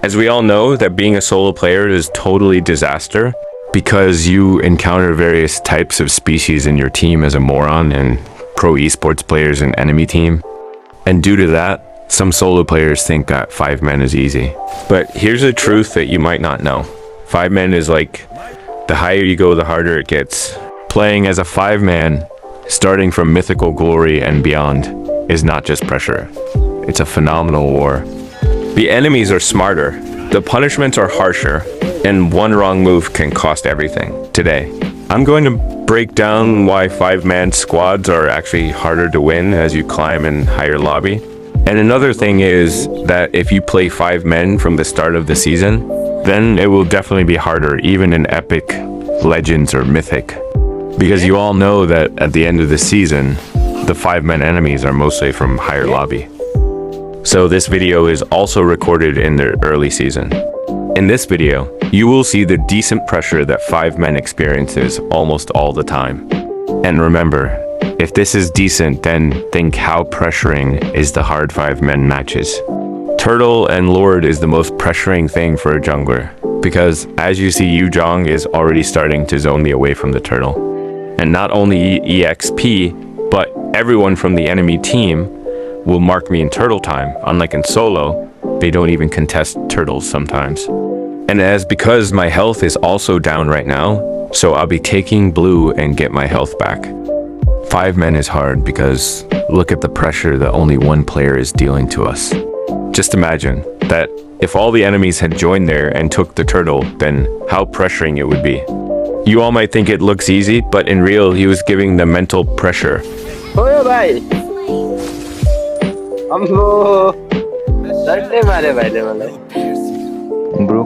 As we all know that being a solo player is totally disaster because you encounter various types of species in your team as a moron and pro esports players in enemy team. And due to that, some solo players think that 5-man is easy. But here's a truth that you might not know. 5-man is like, the higher you go, the harder it gets. Playing as a 5-man, starting from mythical glory and beyond, is not just pressure. It's a phenomenal war. The enemies are smarter, the punishments are harsher, and one wrong move can cost everything. Today, I'm going to break down why 5-man squads are actually harder to win as you climb in higher lobby. And another thing is that if you play 5 men from the start of the season, then it will definitely be harder, even in Epic, Legends, or Mythic. Because you all know that at the end of the season, the 5-man enemies are mostly from higher lobby. So this video is also recorded in the early season. In this video, you will see the decent pressure that 5-men experiences almost all the time. And remember, if this is decent, then think how pressuring is the hard 5-men matches. Turtle and Lord is the most pressuring thing for a jungler, because as you see, Yujong is already starting to zone me away from the turtle. And not only EXP, but everyone from the enemy team will mark me in turtle time. Unlike in solo, they don't even contest turtles sometimes. And because my health is also down right now, so I'll be taking blue and get my health back. 5-men is hard because look at the pressure that only one player is dealing to us. Just imagine that if all the enemies had joined there and took the turtle, then how pressuring it would be. You all might think it looks easy, but in real, he was giving the mental pressure.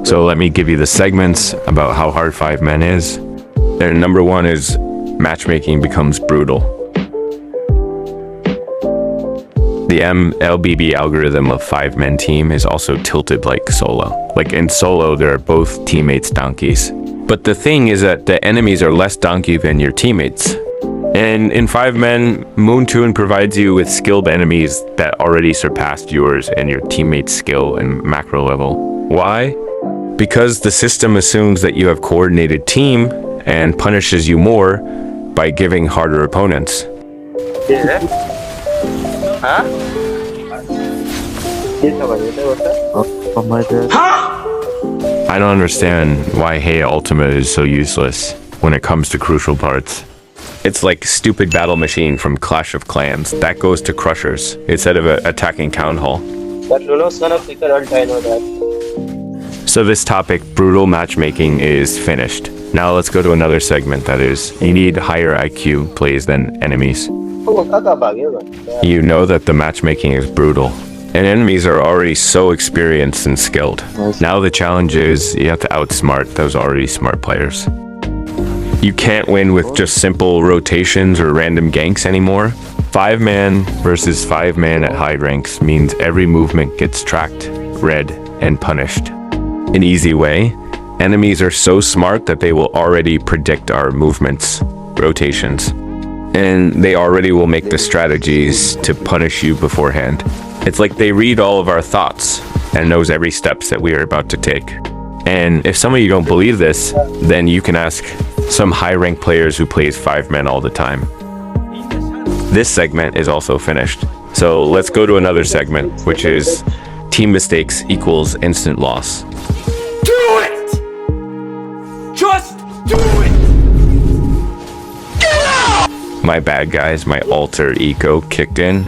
So let me give you the segments about how hard 5-men is. And number 1 is matchmaking becomes brutal. The MLBB algorithm of 5-men team is also tilted like solo. Like in solo, there are both teammates donkeys. But the thing is that the enemies are less donkey than your teammates. And in 5-men, Moontoon provides you with skilled enemies that already surpassed yours and your teammates' skill and macro level. Why? Because the system assumes that you have coordinated team and punishes you more by giving harder opponents. Yeah. Huh? I don't understand why Hey Ultimate is so useless when it comes to crucial parts. It's like stupid battle machine from Clash of Clans. That goes to Crushers instead of attacking Town Hall. But Luno's gonna flicker ult, I know that. So this topic, brutal matchmaking, is finished. Now let's go to another segment that is, you need higher IQ plays than enemies. You know that the matchmaking is brutal, and enemies are already so experienced and skilled. Now the challenge is you have to outsmart those already smart players. You can't win with just simple rotations or random ganks anymore. 5-man versus 5-man at high ranks means every movement gets tracked, read, and punished. An easy way, enemies are so smart that they will already predict our movements, rotations. And they already will make the strategies to punish you beforehand. It's like they read all of our thoughts and knows every steps that we are about to take. And if some of you don't believe this, then you can ask some high-ranked players who plays 5-men all the time. This segment is also finished. So let's go to another segment, which is team mistakes equals instant loss. Do it! Just do it! Get out! My bad guys, my alter eco kicked in.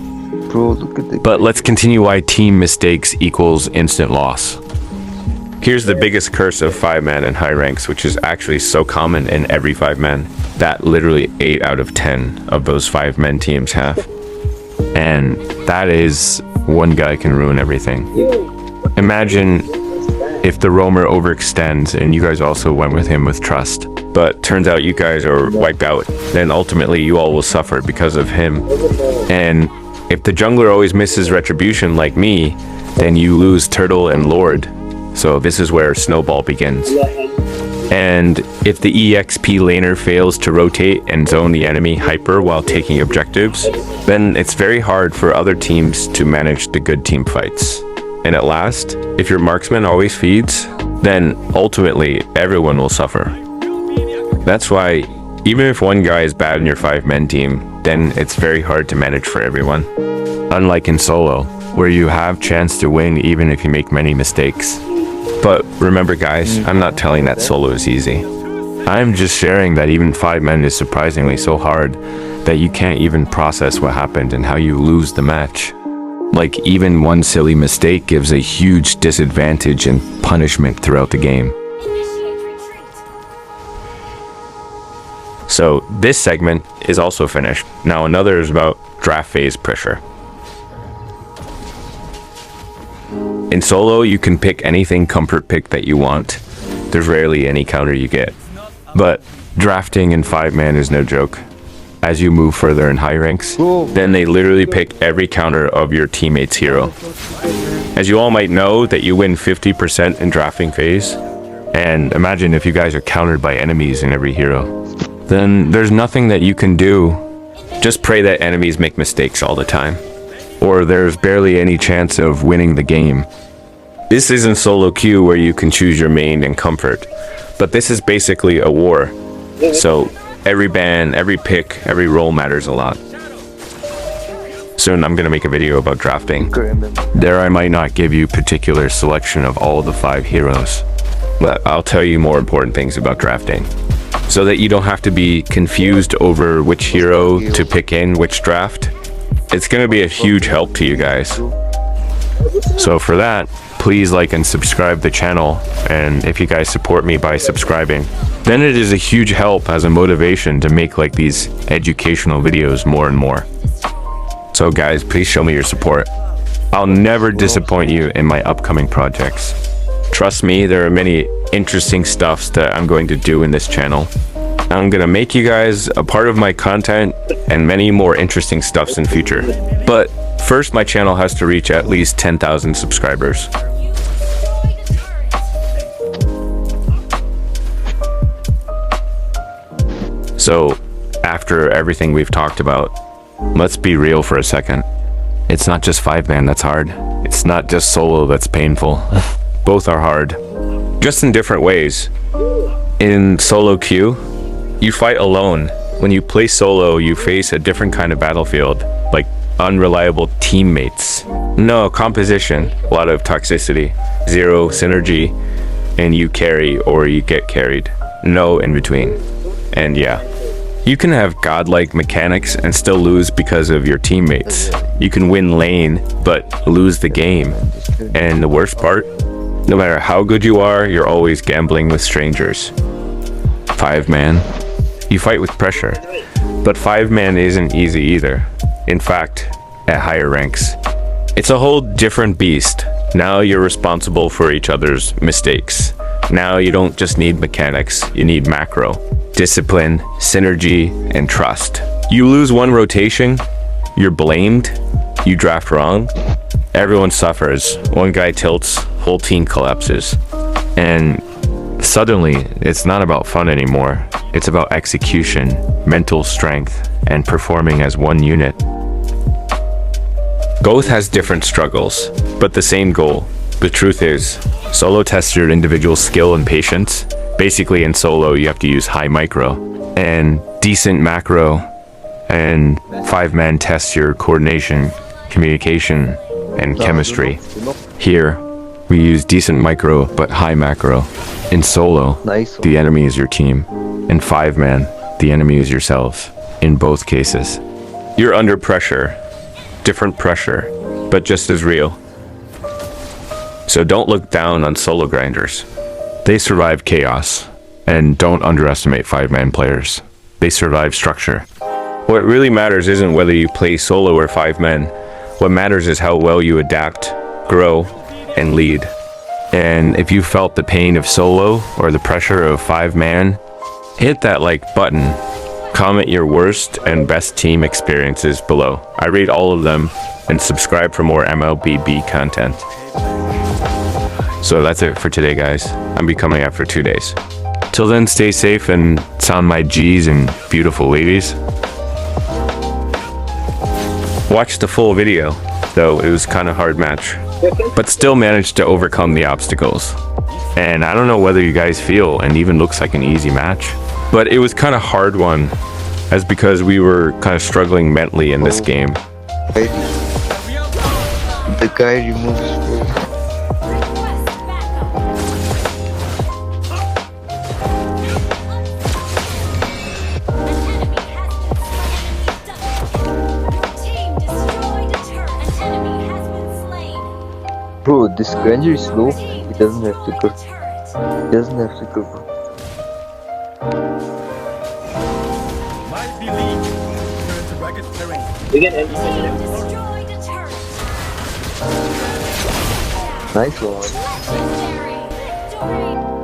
Bro, look at the... But let's continue why team mistakes equals instant loss. Here's the biggest curse of 5-man and high ranks, which is actually so common in every 5-man that literally 8 out of 10 of those 5-men teams have. And that is one guy can ruin everything. Imagine if the roamer overextends and you guys also went with him with trust, but turns out you guys are wiped out, then ultimately you all will suffer because of him. And if the jungler always misses retribution like me, then you lose Turtle and Lord. So this is where Snowball begins. And if the EXP laner fails to rotate and zone the enemy hyper while taking objectives, then it's very hard for other teams to manage the good team fights. And at last, if your marksman always feeds, then ultimately everyone will suffer. That's why even if one guy is bad in your 5-man team, then it's very hard to manage for everyone. Unlike in solo, where you have chance to win even if you make many mistakes. But remember guys, I'm not telling that solo is easy. I'm just sharing that even 5-man is surprisingly so hard that you can't even process what happened and how you lose the match. Like even one silly mistake gives a huge disadvantage and punishment throughout the game. So this segment is also finished. Now another is about draft phase pressure. In solo, you can pick anything comfort pick that you want. There's rarely any counter you get. But drafting in 5-man is no joke. As you move further in high ranks, then they literally pick every counter of your teammate's hero. As you all might know that you win 50% in drafting phase, and imagine if you guys are countered by enemies in every hero, then there's nothing that you can do. Just pray that enemies make mistakes all the time, or there's barely any chance of winning the game. This isn't solo queue where you can choose your main and comfort, but this is basically a war. So every ban, every pick, every role matters a lot. Soon I'm gonna make a video about drafting. There I might not give you particular selection of all the 5 heroes, but I'll tell you more important things about drafting, so that you don't have to be confused over which hero to pick in which draft. It's gonna be a huge help to you guys. So for that, please like and subscribe the channel, and if you guys support me by subscribing, then it is a huge help as a motivation to make like these educational videos more and more. So guys, please show me your support. I'll never disappoint you in my upcoming projects. Trust me, there are many interesting stuffs that I'm going to do in this channel. I'm gonna make you guys a part of my content and many more interesting stuffs in future. But first, my channel has to reach at least 10,000 subscribers. So, after everything we've talked about, let's be real for a second. It's not just 5-man that's hard. It's not just solo that's painful. Both are hard, just in different ways. In solo queue, you fight alone. When you play solo, you face a different kind of battlefield, like unreliable teammates. No composition, a lot of toxicity, zero synergy, and you carry or you get carried. No in between. And yeah, you can have godlike mechanics and still lose because of your teammates. You can win lane, but lose the game. And the worst part, no matter how good you are, you're always gambling with strangers. 5-man, you fight with pressure, but 5-man isn't easy either. In fact, at higher ranks, it's a whole different beast. Now you're responsible for each other's mistakes. Now you don't just need mechanics, you need macro, discipline, synergy, and trust. You lose one rotation, you're blamed, you draft wrong, everyone suffers. One guy tilts, whole team collapses. And suddenly, it's not about fun anymore. It's about execution, mental strength, and performing as one unit. Both has different struggles, but the same goal. The truth is, solo tests your individual skill and patience. Basically in solo, you have to use high micro and decent macro, and 5-man tests your coordination, communication, and chemistry. Here, we use decent micro but high macro. In solo, the enemy is your team. In 5-man, the enemy is yourselves. In both cases, you're under pressure. Different pressure, but just as real. So don't look down on solo grinders. They survive chaos. And don't underestimate 5-man players. They survive structure. What really matters isn't whether you play solo or 5-man. What matters is how well you adapt, grow, and lead. And if you felt the pain of solo or the pressure of 5-man, hit that like button. Comment your worst and best team experiences below. I read all of them, and subscribe for more MLBB content. So that's it for today, guys. I'll be coming after 2 days. Till then, stay safe and sound my G's and beautiful ladies. Watch the full video, though it was kind of hard match. but still managed to overcome the obstacles. And I don't know whether you guys feel, and even looks like an easy match, but it was kind of hard one, as because we were kind of struggling mentally in this game. The guy removes. Bro, this Granger is low. He doesn't have to go. He doesn't have to go. My belief turns rugged terrain. We can end it. Nice one. Legendary victory!